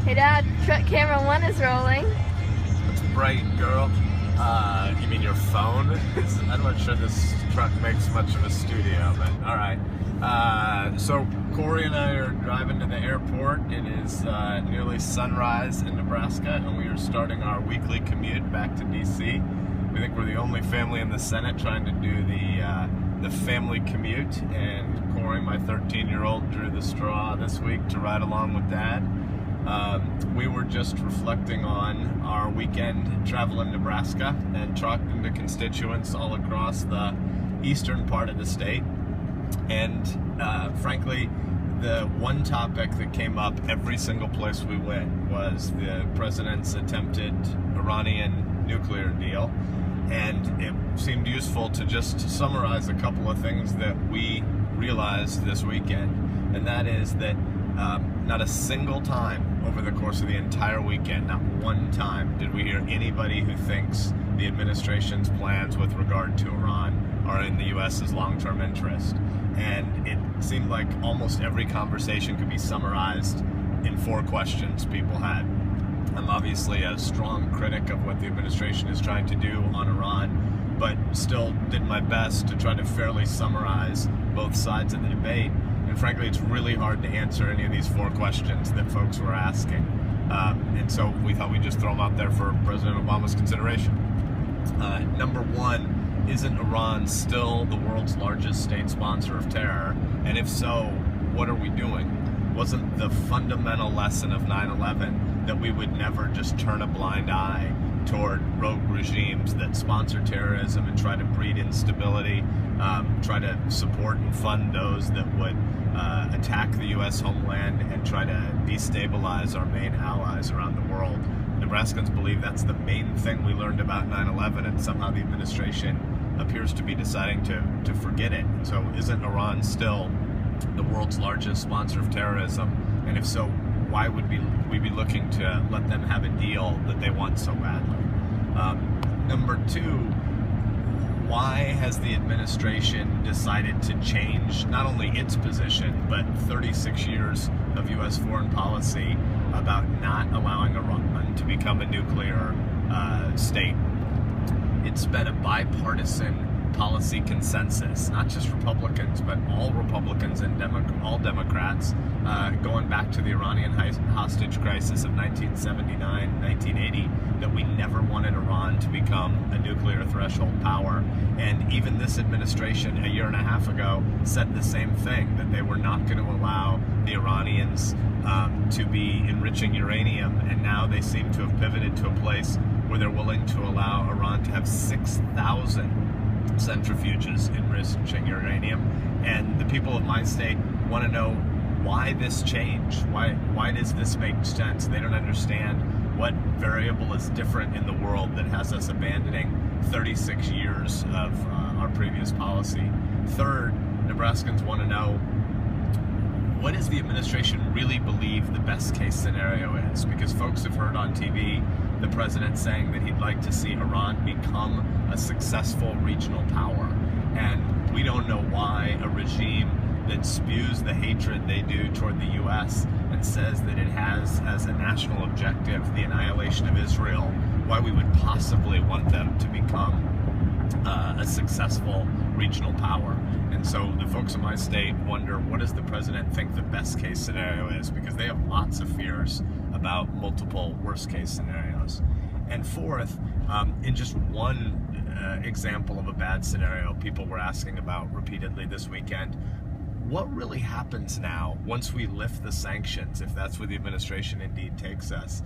Hey Dad, truck camera 1 is rolling. It's bright, girl. You mean your phone? I'm not sure this truck makes much of a studio, but alright. So Corey and I are driving to the airport. It is nearly sunrise in Nebraska, and we are starting our weekly commute back to DC. We think we're the only family in the Senate trying to do the family commute, and Corey, my 13-year-old, drew the straw this week to ride along with Dad. We were just reflecting on our weekend travel in Nebraska and talking to constituents all across the eastern part of the state. And frankly, the one topic that came up every single place we went was the president's attempted Iranian nuclear deal. And it seemed useful to just summarize a couple of things that we realized this weekend. And that is that not a single time over the course of the entire weekend, not one time, did we hear anybody who thinks the administration's plans with regard to Iran are in the U.S.'s long-term interest. And it seemed like almost every conversation could be summarized in 4 questions people had. I'm obviously a strong critic of what the administration is trying to do on Iran, but still did my best to try to fairly summarize both sides of the debate. And frankly, it's really hard to answer any of these 4 questions that folks were asking. And so we thought we'd just throw them out there for President Obama's consideration. Number 1, isn't Iran still the world's largest state sponsor of terror? And if so, what are we doing? Wasn't the fundamental lesson of 9/11 that we would never just turn a blind eye toward rogue regimes that sponsor terrorism and try to breed instability, try to support and fund those that would attack the U.S. homeland and try to destabilize our main allies around the world? Nebraskans believe that's the main thing we learned about 9/11, and somehow the administration appears to be deciding to forget it. And so isn't Iran still the world's largest sponsor of terrorism? And if so, why would we be looking to let them have a deal that they want so badly? Number 2, why has the administration decided to change not only its position, but 36 years of U.S. foreign policy about not allowing Iran to become a nuclear state? It's been a bipartisan policy consensus, not just Republicans, but all Republicans and all Democrats, going back to the Iranian hostage crisis of 1979, 1980, that we never wanted Iran to become a nuclear threshold power. And even this administration, a year and a half ago, said the same thing, that they were not going to allow the Iranians to be enriching uranium. And now they seem to have pivoted to a place where they're willing to allow Iran to have 6,000 centrifuges enriching uranium. And the people of my state want to know why this change. Why does this make sense? They don't understand what variable is different in the world that has us abandoning 36 years of our previous policy. Third, Nebraskans want to know, what does the administration really believe the best case scenario is? Because folks have heard on TV the president saying that he'd like to see Iran become a successful regional power. And we don't know why a regime that spews the hatred they do toward the U.S. and says that it has as a national objective the annihilation of Israel, why we would possibly want them to become a successful regional power. And so the folks in my state wonder, what does the president think the best case scenario is? Because they have lots of fears about multiple worst case scenarios. And fourth, in just one example of a bad scenario people were asking about repeatedly this weekend, what really happens now once we lift the sanctions, if that's where the administration indeed takes us?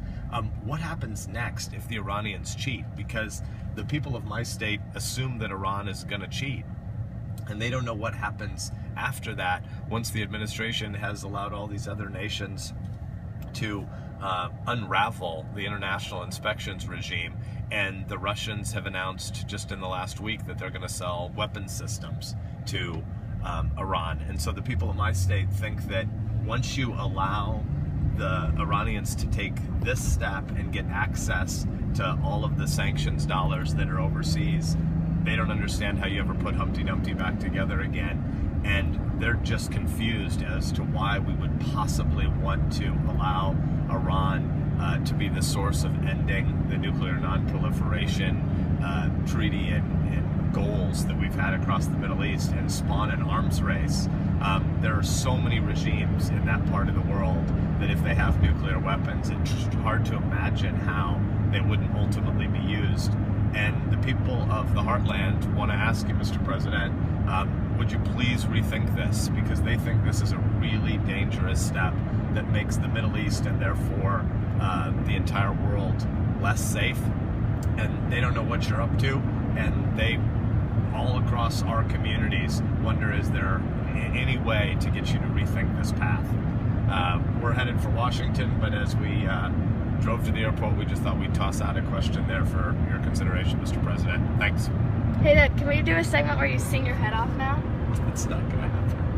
What happens next if the Iranians cheat? Because the people of my state assume that Iran is going to cheat, and they don't know what happens after that once the administration has allowed all these other nations to unravel the international inspections regime. And the Russians have announced just in the last week that they're going to sell weapons systems to Iran. And so the people of my state think that once you allow the Iranians to take this step and get access to all of the sanctions dollars that are overseas, they don't understand how you ever put Humpty Dumpty back together again. And they're just confused as to why we would possibly want to allow Iran to be the source of ending the nuclear non-proliferation treaty and goals that we've had across the Middle East and spawn an arms race. There are so many regimes in that part of the world that if they have nuclear weapons, it's just hard to imagine how they wouldn't ultimately be used. And the people of the heartland want to ask you, Mr. President, would you please rethink this? Because they think this is a really dangerous step that makes the Middle East and therefore the entire world less safe. And they don't know what you're up to. And they, all across our communities, wonder, is there any way to get you to rethink this path? We're headed for Washington, but as we drove to the airport, we just thought we'd toss out a question there for your consideration, Mr. President. Thanks. Hey, Doug, can we do a segment where you sing your head off now? It's not going to happen.